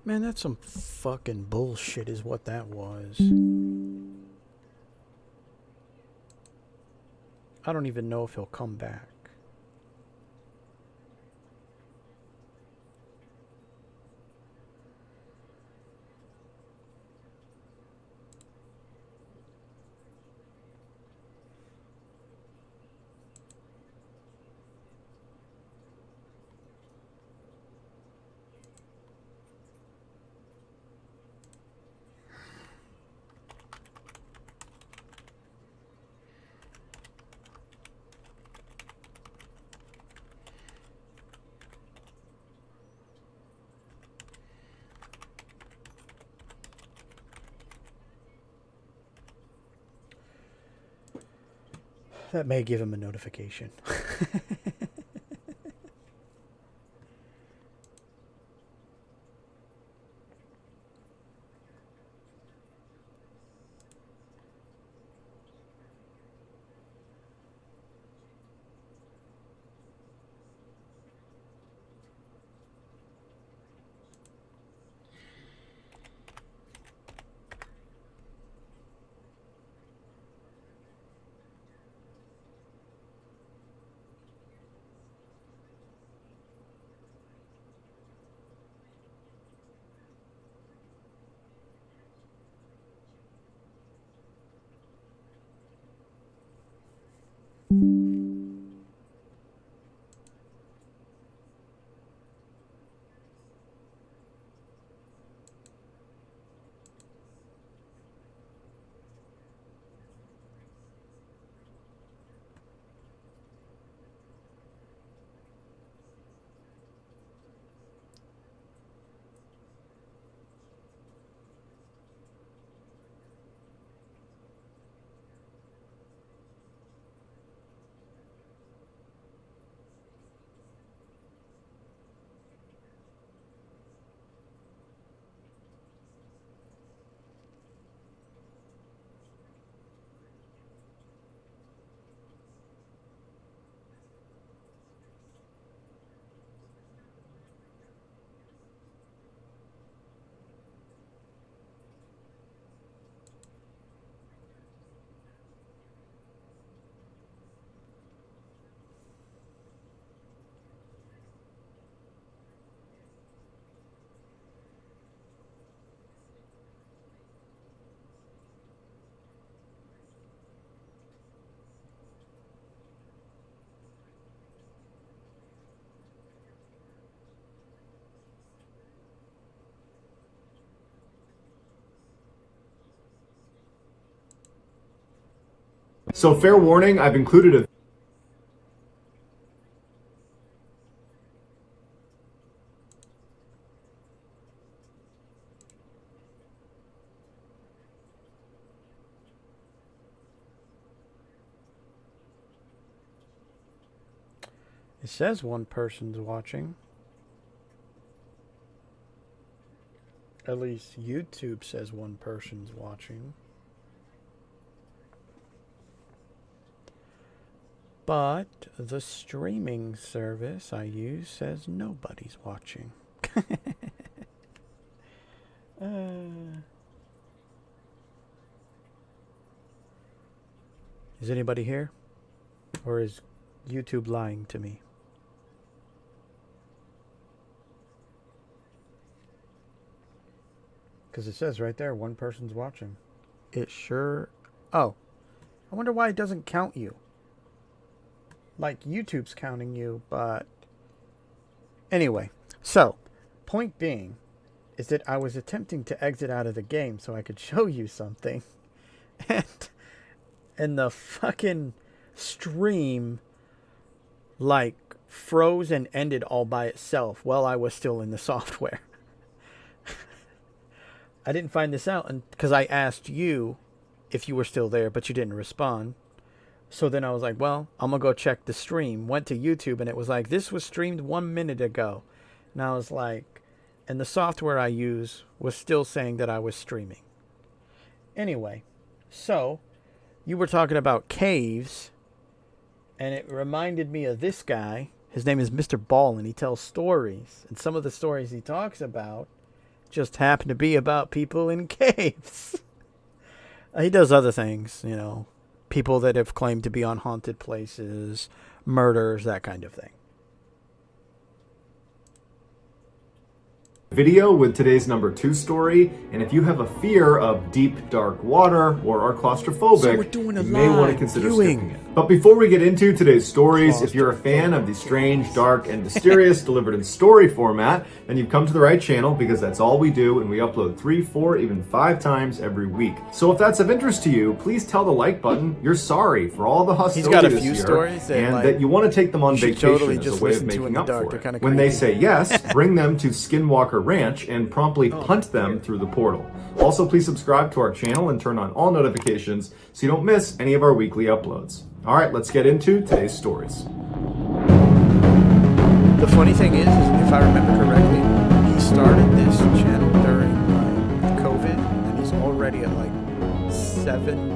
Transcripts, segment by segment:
Man, that's some fucking bullshit is what that was. I don't even know if he'll come back. That may give him a notification. So fair warning, I've included a It says one person's watching. At least YouTube says one person's watching. But the streaming service I use says nobody's watching. Is anybody here? Or is YouTube lying to me? Because it says right there, one person's watching. It sure... Oh. I wonder why it doesn't count you. Like, YouTube's counting you, but... Anyway. So, point being is that I was attempting to exit out of the game so I could show you something. And the fucking stream, like, froze and ended all by itself while I was still in the software. I didn't find this out because I asked you if you were still there, but you didn't respond. So then I was like, well, I'm going to go check the stream. Went to YouTube and it was like, this was streamed 1 minute ago. And I was like, and the software I use was still saying that I was streaming. Anyway, so you were talking about caves and it reminded me of this guy. His name is MrBallen. He tells stories. And some of the stories he talks about just happened to be about people in caves. He does other things, you know, people that have claimed to be on haunted places, murders, that kind of thing. Video with today's number 2 story, and if you have a fear of deep dark water or are claustrophobic, you may want to consider skipping it. But before we get into today's stories, if you're a fan of the strange, dark, and mysterious delivered in story format, then you've come to the right channel, because that's all we do, and we upload 3, 4, even 5 times every week. So if that's of interest to you, please tell the like button you're sorry for all the hostility He's got a this few year, stories that, and like, that you want to take them on vacation totally as just a way of listen to in making the up dark. for They're it. kinda When they creepy. say yes, bring them to Skinwalker Ranch and promptly punt them through the portal. Also, please subscribe to our channel and turn on all notifications so you don't miss any of our weekly uploads. All right, let's get into today's stories. The funny thing is if I remember correctly, he started this channel during COVID, and he's already at like 7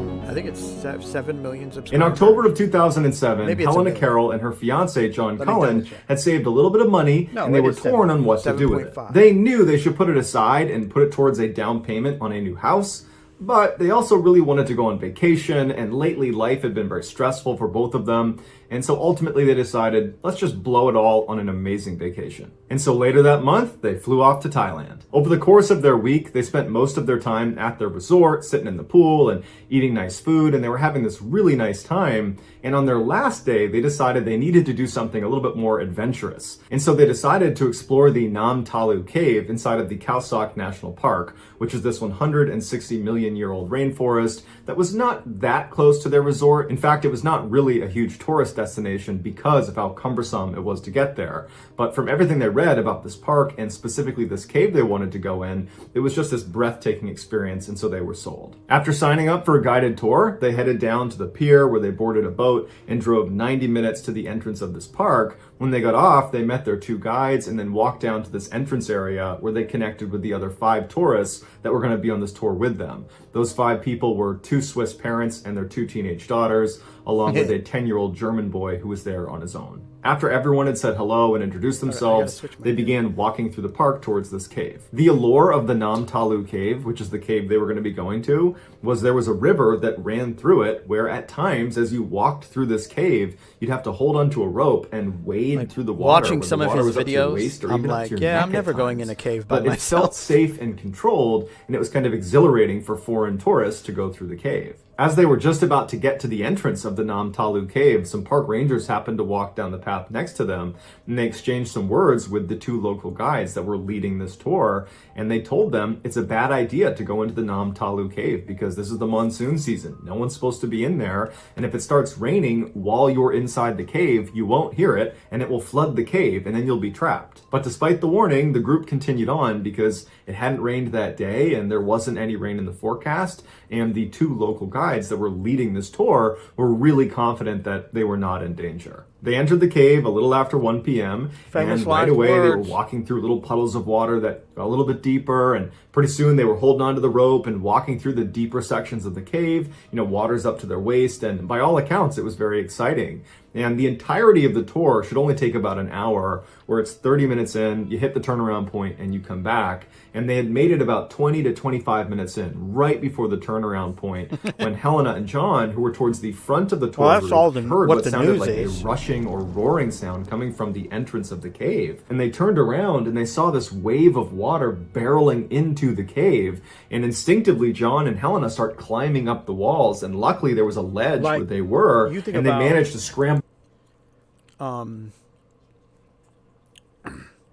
million subscribers. In October of 2007, Maybe it's Helena a million. Carroll and her fiance, John Let me Cullen, double check. had saved a little bit of money, No, and they it were is torn on what to do with it. 7.5. They knew they should put it aside and put it towards a down payment on a new house, but they also really wanted to go on vacation, and lately life had been very stressful for both of them, and so ultimately they decided, let's just blow it all on an amazing vacation. And so later that month, they flew off to Thailand. Over the course of their week, they spent most of their time at their resort, sitting in the pool and eating nice food, and they were having this really nice time. And on their last day, they decided they needed to do something a little bit more adventurous. And so they decided to explore the Nam Talu cave inside of the Khao Sok National Park, which is this 160 million year old rainforest that was not that close to their resort. In fact, it was not really a huge tourist destination because of how cumbersome it was to get there. But from everything they read about this park, and specifically this cave they wanted to go in, it was just this breathtaking experience, and so they were sold. After signing up for a guided tour, they headed down to the pier where they boarded a boat and drove 90 minutes to the entrance of this park. When they got off, they met their 2 guides and then walked down to this entrance area where they connected with the other 5 tourists that were going to be on this tour with them. Those 5 people were 2 Swiss parents and their 2 teenage daughters, along with a 10-year-old German boy who was there on his own. After everyone had said hello and introduced themselves, they began walking through the park towards this cave. The allure of the Nam Talu cave, which is the cave they were going to be going to, was there was a river that ran through it, where at times as you walked through this cave, you'd have to hold onto a rope and wade through the water. Watching some of his videos, I'm like, yeah, I'm never going in a cave by myself. But it felt safe and controlled, and it was kind of exhilarating for foreign tourists to go through the cave. As they were just about to get to the entrance of the Nam Talu cave, some park rangers happened to walk down the path next to them, and they exchanged some words with the 2 local guides that were leading this tour, and they told them it's a bad idea to go into the Nam Talu cave because this is the monsoon season. No one's supposed to be in there, and if it starts raining while you're inside the cave, you won't hear it, and it will flood the cave, and then you'll be trapped. But despite the warning, the group continued on because it hadn't rained that day, and there wasn't any rain in the forecast, and the 2 local guides that were leading this tour were really confident that they were not in danger. They entered the cave a little after 1 p.m. and right away they were walking through little puddles of water that got a little bit deeper, and pretty soon they were holding onto the rope and walking through the deeper sections of the cave. You know, water's up to their waist, and by all accounts it was very exciting. And the entirety of the tour should only take about an hour, where it's 30 minutes in, you hit the turnaround point, and you come back. And they had made it about 20 to 25 minutes in, right before the turnaround point, when Helena and John, who were towards the front of the tour heard what sounded like a rushing or roaring sound coming from the entrance of the cave. And they turned around and they saw this wave of water barreling into the cave. And instinctively, John and Helena start climbing up the walls. And luckily, there was a ledge where they were, and they managed to scramble.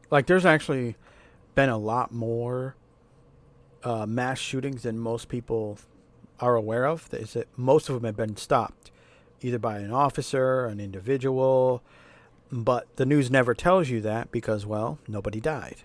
Like, there's actually been a lot more mass shootings than most people are aware of. Is that most of them have been stopped either by an officer, an individual, but the news never tells you that because, well, nobody died.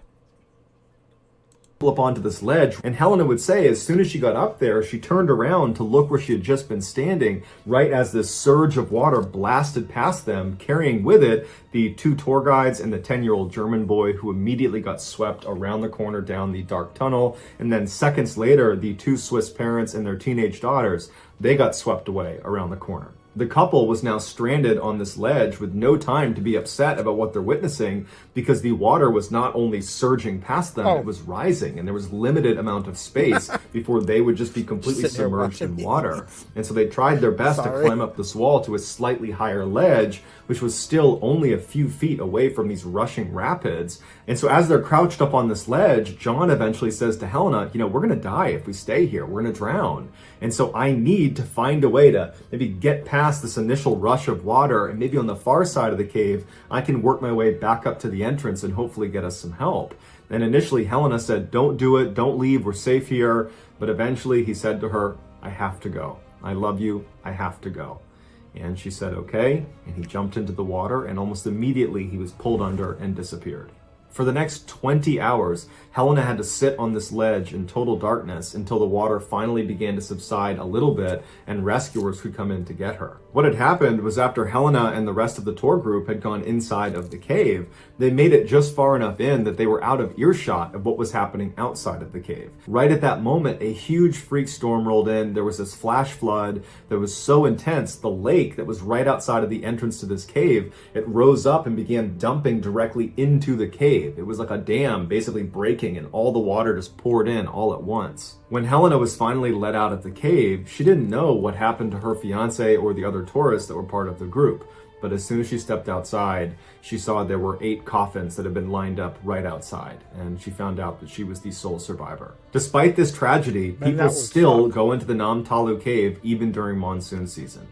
Up onto this ledge, and Helena would say as soon as she got up there, she turned around to look where she had just been standing, right as this surge of water blasted past them, carrying with it the 2 tour guides and the 10-year-old German boy, who immediately got swept around the corner down the dark tunnel. And then seconds later, the 2 Swiss parents and their teenage daughters, they got swept away around the corner. The couple was now stranded on this ledge with no time to be upset about what they're witnessing, because the water was not only surging past them, it was rising, and there was limited amount of space before they would just be completely Sitting there submerged in watching water. And so they tried their best to climb up this wall to a slightly higher ledge, which was still only a few feet away from these rushing rapids. And so as they're crouched up on this ledge, John eventually says to Helena, we're going to die if we stay here. We're going to drown. And so I need to find a way to maybe get past this initial rush of water, and maybe on the far side of the cave, I can work my way back up to the entrance and hopefully get us some help. And initially Helena said, don't do it, don't leave, we're safe here. But eventually he said to her, I have to go. I love you, I have to go. And she said, okay. And he jumped into the water, and almost immediately he was pulled under and disappeared. For the next 20 hours, Helena had to sit on this ledge in total darkness until the water finally began to subside a little bit and rescuers could come in to get her. What had happened was, after Helena and the rest of the tour group had gone inside of the cave, they made it just far enough in that they were out of earshot of what was happening outside of the cave. Right at that moment, a huge freak storm rolled in. There was this flash flood that was so intense, the lake that was right outside of the entrance to this cave, it rose up and began dumping directly into the cave. It was like a dam basically breaking, and all the water just poured in all at once. When Helena was finally let out of the cave, she didn't know what happened to her fiance or the other tourists that were part of the group. But as soon as she stepped outside, she saw there were 8 coffins that had been lined up right outside, and she found out that she was the sole survivor. Despite this tragedy, people still go into the Nam Talu cave even during monsoon season.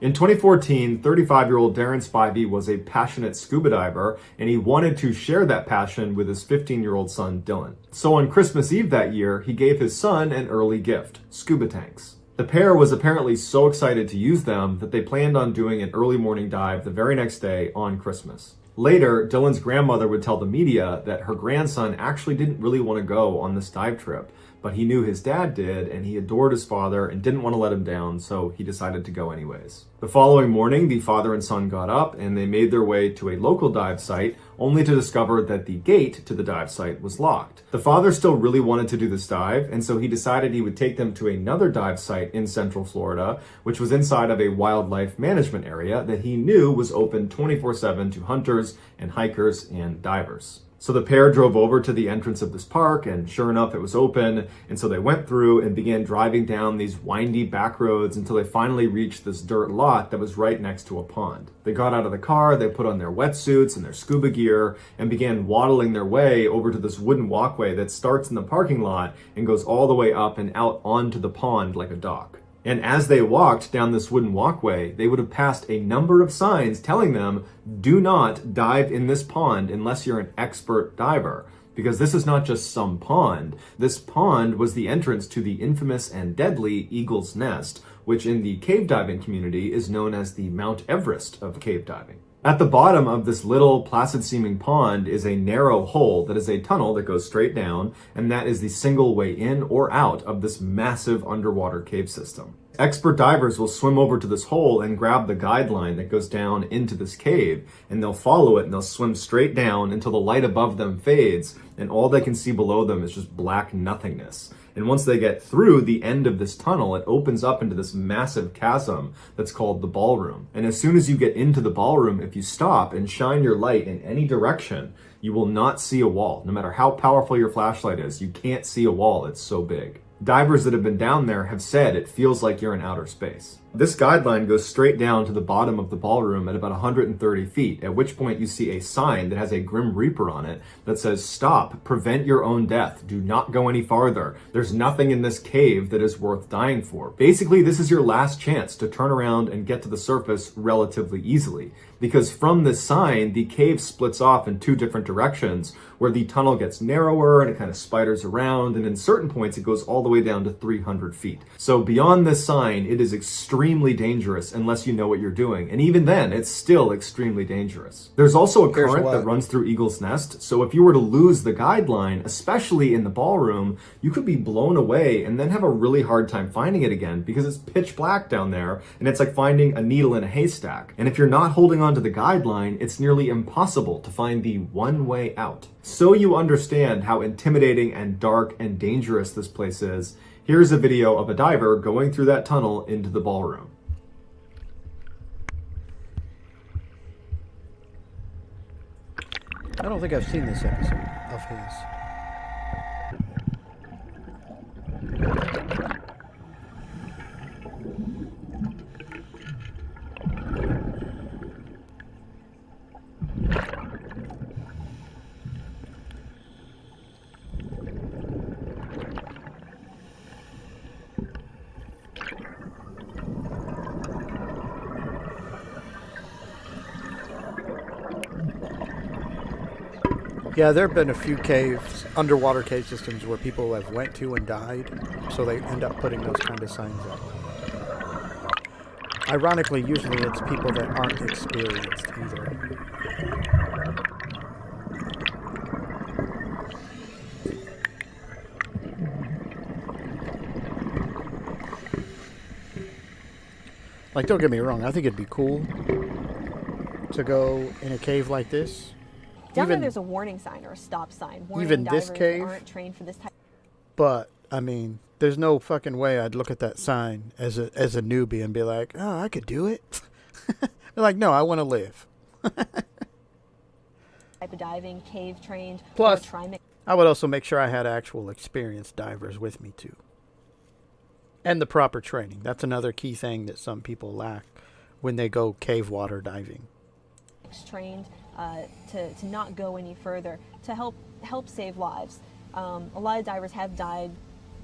In 2014, 35-year-old Darren Spivey was a passionate scuba diver, and he wanted to share that passion with his 15-year-old son, Dylan. So on Christmas Eve that year, he gave his son an early gift: scuba tanks. The pair was apparently so excited to use them that they planned on doing an early morning dive the very next day on Christmas. Later, Dylan's grandmother would tell the media that her grandson actually didn't really want to go on this dive trip, but he knew his dad did, and he adored his father and didn't want to let him down, so he decided to go anyways. The following morning, the father and son got up and they made their way to a local dive site, only to discover that the gate to the dive site was locked. The father still really wanted to do this dive, and so he decided he would take them to another dive site in Central Florida, which was inside of a wildlife management area that he knew was open 24/7 to hunters and hikers and divers. So the pair drove over to the entrance of this park, and sure enough, it was open. And so they went through and began driving down these windy back roads until they finally reached this dirt lot that was right next to a pond. They got out of the car, they put on their wetsuits and their scuba gear, and began waddling their way over to this wooden walkway that starts in the parking lot and goes all the way up and out onto the pond like a dock. And as they walked down this wooden walkway, they would have passed a number of signs telling them, do not dive in this pond unless you're an expert diver. Because this is not just some pond. This pond was the entrance to the infamous and deadly Eagle's Nest, which in the cave diving community is known as the Mount Everest of cave diving. At the bottom of this little placid-seeming pond is a narrow hole that is a tunnel that goes straight down, and that is the single way in or out of this massive underwater cave system. Expert divers will swim over to this hole and grab the guideline that goes down into this cave, and they'll follow it and they'll swim straight down until the light above them fades, and all they can see below them is just black nothingness. And once they get through the end of this tunnel, it opens up into this massive chasm that's called the ballroom. And as soon as you get into the ballroom, if you stop and shine your light in any direction, you will not see a wall. No matter how powerful your flashlight is, you can't see a wall. It's so big. Divers that have been down there have said it feels like you're in outer space. This guideline goes straight down to the bottom of the ballroom at about 130 feet, at which point you see a sign that has a Grim Reaper on it that says, "Stop, prevent your own death, do not go any farther. There's nothing in this cave that is worth dying for." Basically, this is your last chance to turn around and get to the surface relatively easily, because from this sign, the cave splits off in 2 different directions, where the tunnel gets narrower and it kind of spiders around, and in certain points it goes all the way down to 300 feet. So beyond this sign, it is extremely dangerous unless you know what you're doing. And even then, it's still extremely dangerous. There's also a current that runs through Eagle's Nest, so if you were to lose the guideline, especially in the ballroom, you could be blown away and then have a really hard time finding it again, because it's pitch black down there, and it's like finding a needle in a haystack. And if you're not holding on to the guideline, it's nearly impossible to find the one way out. So you understand how intimidating and dark and dangerous this place is. Here's a video of a diver going through that tunnel into the ballroom. I don't think I've seen this episode of his. Yeah, there have been a few caves, underwater cave systems where people have went to and died, so they end up putting those kind of signs up. Ironically, usually it's people that aren't experienced either. Like, don't get me wrong, I think it'd be cool to go in a cave like this. Down there, there's a warning sign or a stop sign. Warning even divers this cave aren't trained for this type. But I mean, there's no fucking way I'd look at that sign as a newbie and be like, "Oh, I could do it." They're like, "No, I want to live." Type of diving, cave trained. Plus, I would also make sure I had actual experienced divers with me too, and the proper training. That's another key thing that some people lack when they go cave water diving. Trained to not go any further, to help save lives. A lot of divers have died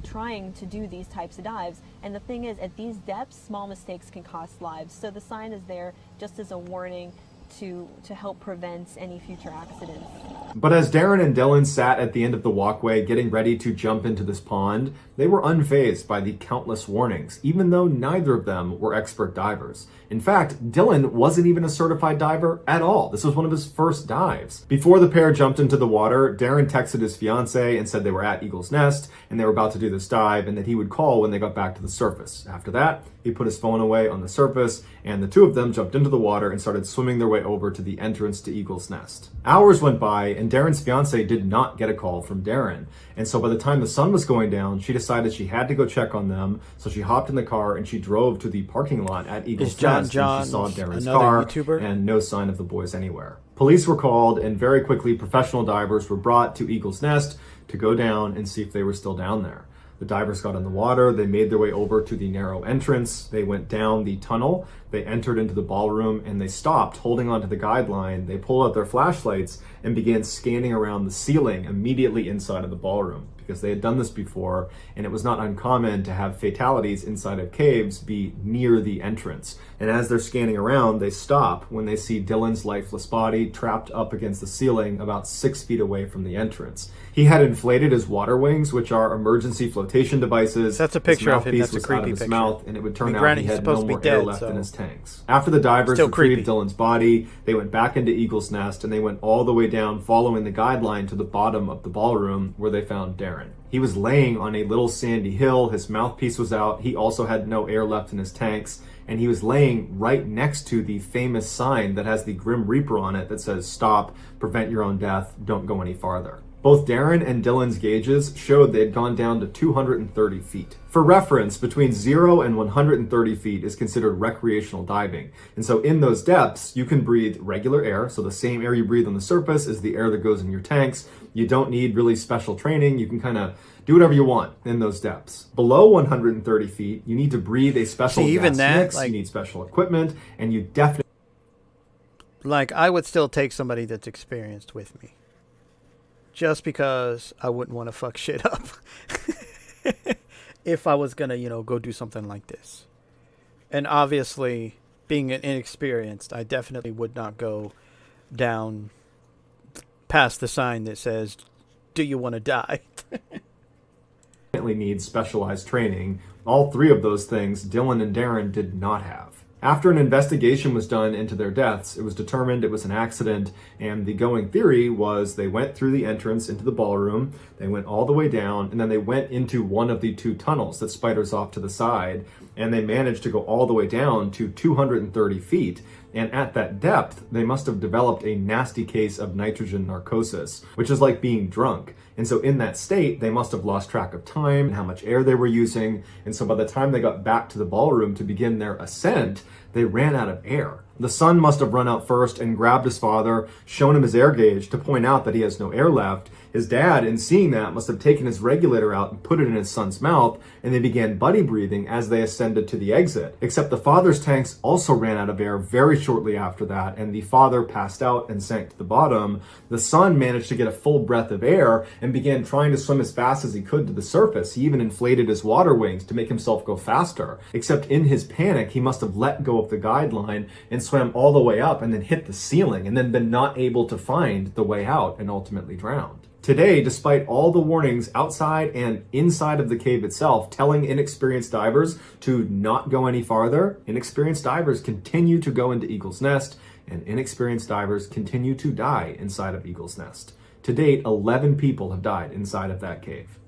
trying to do these types of dives, and the thing is, at these depths, small mistakes can cost lives. So the sign is there just as a warning to help prevent any future accidents. But as Darren and Dylan sat at the end of the walkway getting ready to jump into this pond, they were unfazed by the countless warnings, even though neither of them were expert divers. In fact, Dylan wasn't even a certified diver at all. This was one of his first dives. Before the pair jumped into the water, Darren texted his fiance and said they were at Eagle's Nest and they were about to do this dive and that he would call when they got back to the surface. After that, he put his phone away on the surface and the two of them jumped into the water and started swimming their way over to the entrance to Eagle's Nest. Hours went by and Darren's fiance did not get a call from Darren. And so by the time the sun was going down, she decided she had to go check on them. So she hopped in the car and she drove to the parking lot at Eagle's Nest. And she saw Darren's car YouTuber? And no sign of the boys anywhere. Police were called and very quickly professional divers were brought to Eagle's Nest to go down and see if they were still down there. The divers got in the water, they made their way over to the narrow entrance, they went down the tunnel, they entered into the ballroom, and they stopped, holding onto the guideline. They pulled out their flashlights and began scanning around the ceiling immediately inside of the ballroom, because they had done this before, and it was not uncommon to have fatalities inside of caves be near the entrance. And as they're scanning around, they stop when they see Dylan's lifeless body trapped up against the ceiling about 6 feet away from the entrance. He had inflated his water wings, which are emergency flotation devices. That's a picture of him. That's a creepy his picture. Mouth, and it would turn out he had no more air left in his tanks. After the divers Still retrieved creepy. Dylan's body, they went back into Eagle's Nest, and they went all the way down following the guideline to the bottom of the ballroom where they found Darren. He was laying on a little sandy hill, his mouthpiece was out, he also had no air left in his tanks, and he was laying right next to the famous sign that has the Grim Reaper on it that says, "Stop, prevent your own death, don't go any farther." Both Darren and Dylan's gauges showed they had gone down to 230 feet. For reference, between 0 and 130 feet is considered recreational diving. And so in those depths, you can breathe regular air, so the same air you breathe on the surface is the air that goes in your tanks. You don't need really special training. You can kind of do whatever you want in those depths. Below 130 feet, you need to breathe a special gas mix, you need special equipment, and you definitely... Like, I would still take somebody that's experienced with me. Just because I wouldn't want to fuck shit up. If I was going to, go do something like this. And obviously, being inexperienced, I definitely would not go down past the sign that says, "Do you want to die?" Needs specialized training. All three of those things Dylan and Darren did not have. After an investigation was done into their deaths, it was determined it was an accident, and the going theory was they went through the entrance into the ballroom, they went all the way down, and then they went into one of the two tunnels that spiders off to the side, and they managed to go all the way down to 230 feet. And at that depth, they must have developed a nasty case of nitrogen narcosis, which is like being drunk. And so in that state, they must have lost track of time and how much air they were using. And so by the time they got back to the ballroom to begin their ascent, they ran out of air. The son must have run out first and grabbed his father, shown him his air gauge to point out that he has no air left. His dad, in seeing that, must have taken his regulator out and put it in his son's mouth, and they began buddy breathing as they ascended to the exit. Except the father's tanks also ran out of air very shortly after that, and the father passed out and sank to the bottom. The son managed to get a full breath of air and began trying to swim as fast as he could to the surface. He even inflated his water wings to make himself go faster. Except in his panic, he must have let go of the guideline and swam all the way up and then hit the ceiling and then been not able to find the way out and ultimately drowned. Today, despite all the warnings outside and inside of the cave itself telling inexperienced divers to not go any farther, inexperienced divers continue to go into Eagle's Nest, and inexperienced divers continue to die inside of Eagle's Nest. To date, 11 people have died inside of that cave.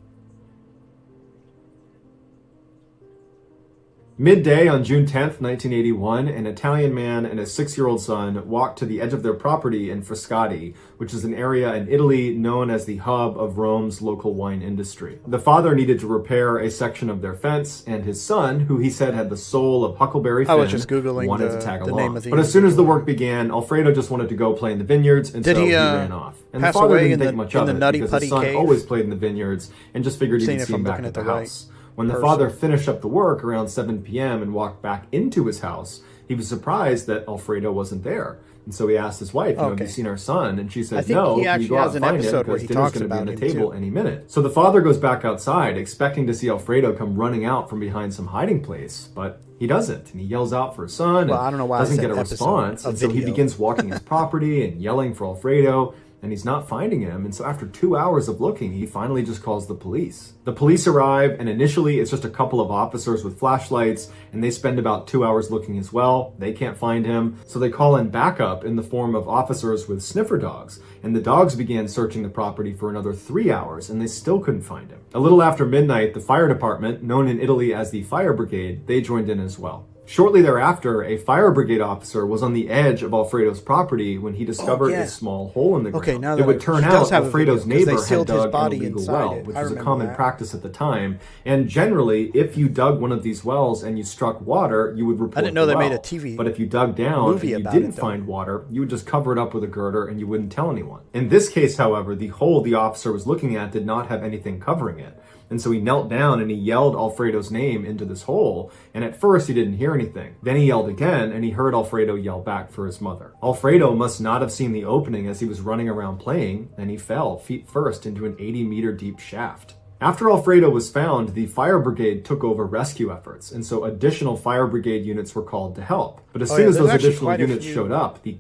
Midday on June 10th, 1981, an Italian man and his 6-year-old son walked to the edge of their property in Frascati, which is an area in Italy known as the hub of Rome's local wine industry. The father needed to repair a section of their fence, and his son, who he said had the soul of Huckleberry Finn, wanted to tag along. But as soon as the work began, Alfredo just wanted to go play in the vineyards, and so he ran off. And the father didn't think much of it because his son always played in the vineyards and just figured he'd see him back at the house. When the father finished up the work around 7 p.m. and walked back into his house, he was surprised that Alfredo wasn't there. And so he asked his wife, have you seen our son? And she said, no, you go out and find him because dinner's going to be on the table any minute. So the father goes back outside, expecting to see Alfredo come running out from behind some hiding place, but he doesn't. And he yells out for his son and doesn't get a response. And so he begins walking his property and yelling for Alfredo, and he's not finding him. And so after 2 hours of looking, he finally just calls the police. The police arrive, and initially it's just a couple of officers with flashlights, and they spend about 2 hours looking as well. They can't find him, so they call in backup in the form of officers with sniffer dogs, and the dogs began searching the property for another 3 hours, and they still couldn't find him. A little after midnight, the fire department, known in Italy as the fire brigade, they joined in as well. Shortly thereafter, a fire brigade officer was on the edge of Alfredo's property when he discovered a small hole in the ground. It would turn out Alfredo's neighbor had dug an illegal well, which was a common practice at the time. And generally, if you dug one of these wells and you struck water, you would report the well. I didn't know they made a TV But if you dug down and you didn't find water, you would just cover it up with a girder and you wouldn't tell anyone. In this case, however, the hole the officer was looking at did not have anything covering it. And so he knelt down and he yelled Alfredo's name into this hole. And at first he didn't hear anything. Then he yelled again and he heard Alfredo yell back for his mother. Alfredo must not have seen the opening as he was running around playing, and he fell feet first into an 80-meter deep shaft. After Alfredo was found, the fire brigade took over rescue efforts, and so additional fire brigade units were called to help. But as soon as those additional units showed up, the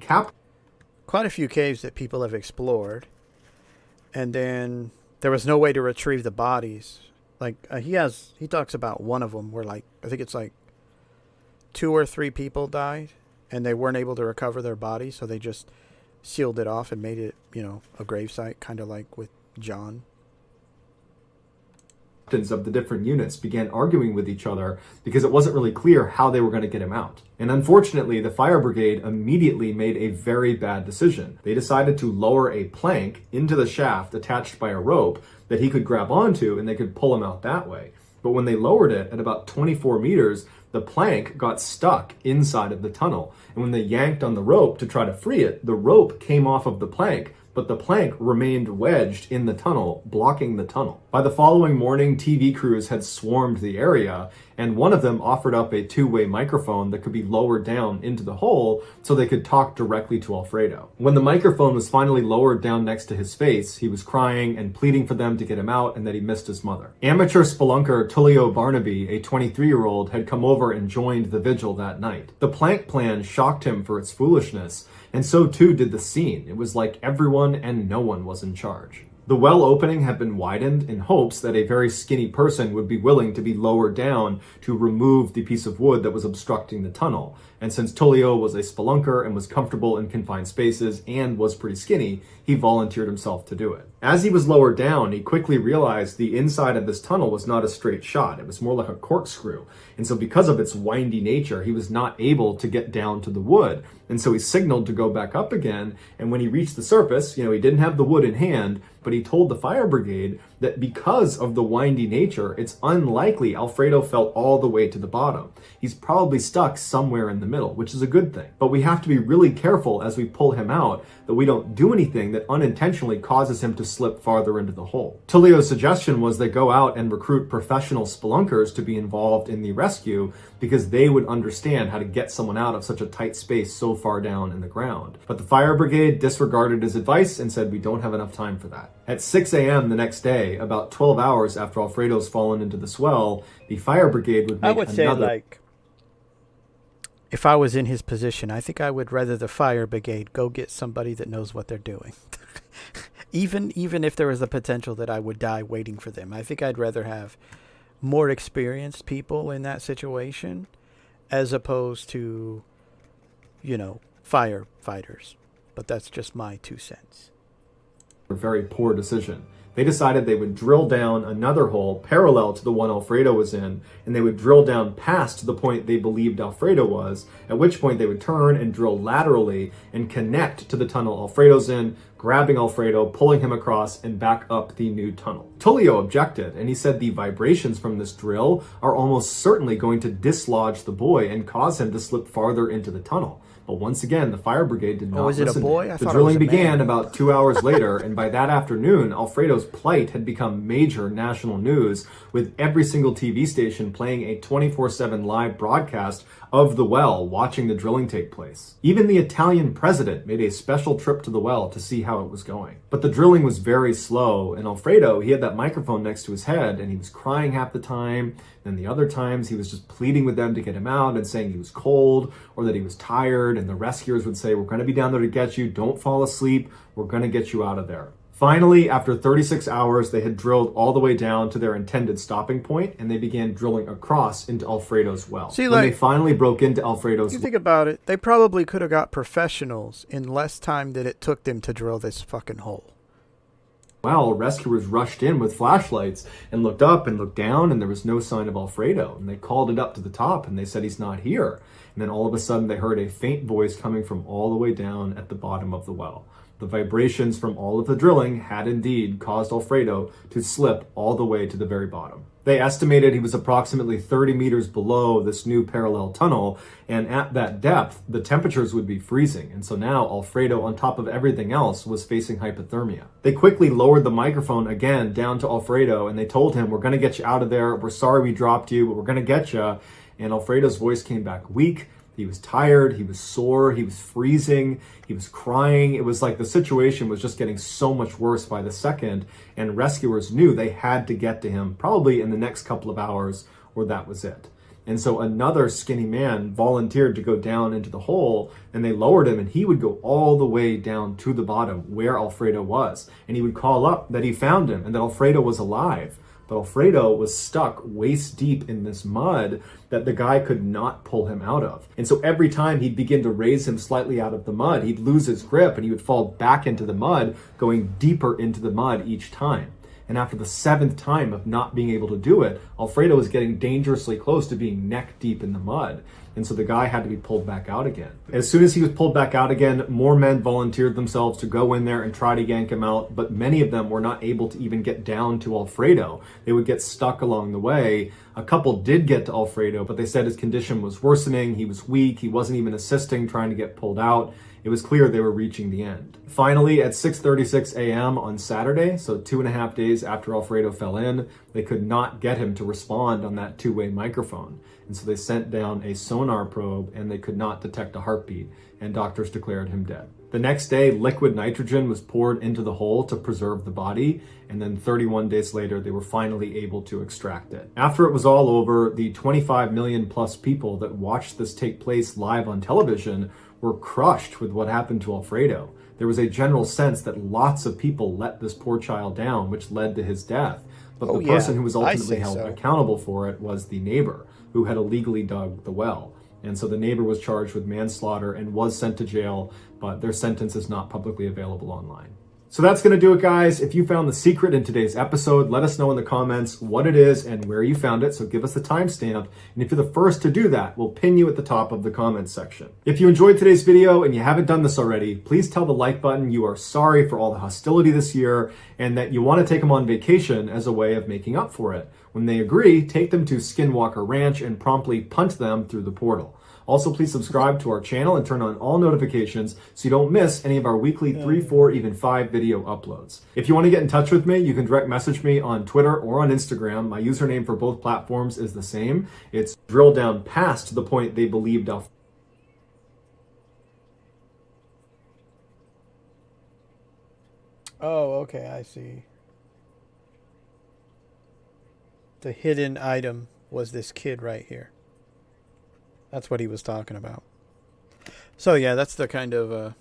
quite a few caves that people have explored, and then there was no way to retrieve the bodies. Like he talks about one of them where I think it's 2 or 3 people died and they weren't able to recover their bodies, so they just sealed it off and made it, a gravesite, kind of like with John. Of the different units began arguing with each other because it wasn't really clear how they were going to get him out. And unfortunately, the fire brigade immediately made a very bad decision. They decided to lower a plank into the shaft attached by a rope that he could grab onto, and they could pull him out that way. But when they lowered it at about 24 meters, the plank got stuck inside of the tunnel. And when they yanked on the rope to try to free it, the rope came off of the plank, but the plank remained wedged in the tunnel, blocking the tunnel. By the following morning, TV crews had swarmed the area, and one of them offered up a 2-way microphone that could be lowered down into the hole so they could talk directly to Alfredo. When the microphone was finally lowered down next to his face, he was crying and pleading for them to get him out and that he missed his mother. Amateur spelunker Tullio Barnaby, a 23-year-old, had come over and joined the vigil that night. The plank plan shocked him for its foolishness, and so too did the scene. It was like everyone and no one was in charge. The well opening had been widened in hopes that a very skinny person would be willing to be lowered down to remove the piece of wood that was obstructing the tunnel. And since Tullio was a spelunker and was comfortable in confined spaces and was pretty skinny, he volunteered himself to do it. As he was lowered down, he quickly realized the inside of this tunnel was not a straight shot. It was more like a corkscrew. And so because of its windy nature, he was not able to get down to the wood. And so he signaled to go back up again. And when he reached the surface, he didn't have the wood in hand, but he told the fire brigade that because of the windy nature, it's unlikely Alfredo fell all the way to the bottom. He's probably stuck somewhere in the middle, which is a good thing. But we have to be really careful as we pull him out that we don't do anything that unintentionally causes him to slip farther into the hole. Tullio's suggestion was they go out and recruit professional spelunkers to be involved in the rescue because they would understand how to get someone out of such a tight space so far down in the ground. But the fire brigade disregarded his advice and said, we don't have enough time for that. At 6 a.m. the next day, about 12 hours after Alfredo's fallen into the swell, the fire brigade would make I would say, like, if I was in his position, I think I would rather the fire brigade go get somebody that knows what they're doing. even if there was a potential that I would die waiting for them. I think I'd rather have more experienced people in that situation as opposed to, firefighters. But that's just my 2 cents. A very poor decision. They decided they would drill down another hole parallel to the one Alfredo was in, and they would drill down past the point they believed Alfredo was, at which point they would turn and drill laterally and connect to the tunnel Alfredo's in, grabbing Alfredo, pulling him across, and back up the new tunnel. Tullio objected, and he said the vibrations from this drill are almost certainly going to dislodge the boy and cause him to slip farther into the tunnel. But once again, the fire brigade did not was it listen. a boy? The drilling began about 2 hours later, and by that afternoon, Alfredo's plight had become major national news, with every single TV station playing a 24/7 live broadcast of the well, watching the drilling take place. Even the Italian president made a special trip to the well to see how it was going. But the drilling was very slow, and Alfredo, he had that microphone next to his head, and he was crying half the time. Then the other times he was just pleading with them to get him out and saying he was cold or that he was tired, and the rescuers would say, we're going to be down there to get you, don't fall asleep, we're going to get you out of there. Finally, after 36 hours, they had drilled all the way down to their intended stopping point, and they began drilling across into Alfredo's well. See, when they finally broke into Alfredo's you think about it, they probably could have got professionals in less time than it took them to drill this fucking hole. well, rescuers rushed in with flashlights and looked up and looked down, and there was no sign of Alfredo. And they called it up to the top, and they said, he's not here. And then all of a sudden, they heard a faint voice coming from all the way down at the bottom of the well. The vibrations from all of the drilling had indeed caused Alfredo to slip all the way to the very bottom. They estimated he was approximately 30 meters below this new parallel tunnel, and at that depth, the temperatures would be freezing. And so now Alfredo, on top of everything else, was facing hypothermia. They quickly lowered the microphone again down to Alfredo, and they told him, we're going to get you out of there. We're sorry we dropped you, but we're going to get you. And Alfredo's voice came back weak. He was tired, he was sore, he was freezing, he was crying. It was like the situation was just getting so much worse by the second, and rescuers knew they had to get to him probably in the next couple of hours, or that was it. And so another skinny man volunteered to go down into the hole, and they lowered him, and he would go all the way down to the bottom where Alfredo was. And he would call up that he found him and that Alfredo was alive. But Alfredo was stuck waist deep in this mud that the guy could not pull him out of. And so every time he'd begin to raise him slightly out of the mud, he'd lose his grip and he would fall back into the mud, going deeper into the mud each time. And after the seventh time of not being able to do it, Alfredo was getting dangerously close to being neck deep in the mud. And so the guy had to be pulled back out again. As soon as he was pulled back out again, more men volunteered themselves to go in there and try to yank him out, but many of them were not able to even get down to Alfredo. They would get stuck along the way. A couple did get to Alfredo, but they said his condition was worsening, he was weak, he wasn't even assisting trying to get pulled out. It was clear they were reaching the end. Finally, at 6:36 a.m. on Saturday, so 2.5 days after Alfredo fell in, they could not get him to respond on that two-way microphone. And so they sent down a sonar probe, and they could not detect a heartbeat, and doctors declared him dead. The next day, liquid nitrogen was poured into the hole to preserve the body, and then 31 days later, they were finally able to extract it. After it was all over, the 25 million plus people that watched this take place live on television were crushed with what happened to Alfredo. There was a general sense that lots of people let this poor child down, which led to his death. But the person who was ultimately held accountable for it was the neighbor who had illegally dug the well. And so the neighbor was charged with manslaughter and was sent to jail, but their sentence is not publicly available online. So that's going to do it, guys. If you found the secret in today's episode, let us know in the comments what it is and where you found it. So give us the timestamp. And if you're the first to do that, we'll pin you at the top of the comments section. If you enjoyed today's video and you haven't done this already, please tell the like button you are sorry for all the hostility this year and that you want to take them on vacation as a way of making up for it. When they agree, take them to Skinwalker Ranch and promptly punt them through the portal. Also, please subscribe to our channel and turn on all notifications so you don't miss any of our weekly 3, 4, even 5 video uploads. If you want to get in touch with me, you can direct message me on Twitter or on Instagram. My username for both platforms is the same. It's drill down past the point they believed off. Oh, okay, I see. The hidden item was this kid right here. That's what he was talking about. So yeah, that's the kind of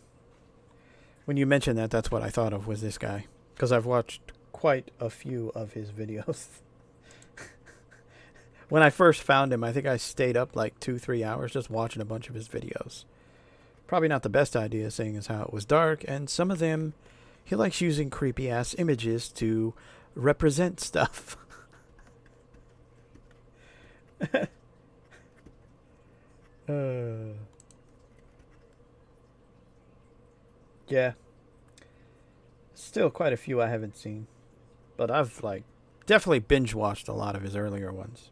when you mentioned that, that's what I thought of was this guy, because I've watched quite a few of his videos. When I first found him, I think I stayed up like 2-3 hours just watching a bunch of his videos. Probably not the best idea, seeing as how it was dark, and some of them he likes using creepy ass images to represent stuff. Yeah. Still quite a few I haven't seen. But I've like definitely binge watched a lot of his earlier ones.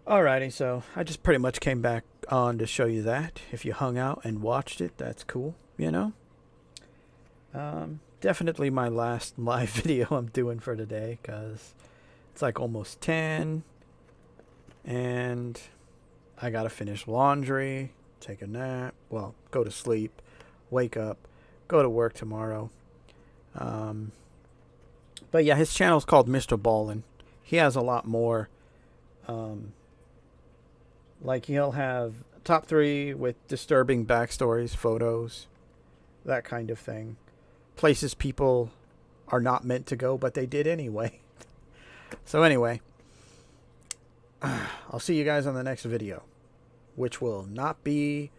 Alrighty, so I just pretty much came back on to show you that. If you hung out and watched it, that's cool, you know? Definitely my last live video I'm doing for today, because it's like almost 10. And I gotta finish laundry, take a nap, well, go to sleep, wake up, go to work tomorrow. But yeah, his channel's called MrBallen. He has a lot more. Like he'll have top 3 with disturbing backstories, photos, that kind of thing. Places people are not meant to go, but they did anyway. So anyway, I'll see you guys on the next video, which will not be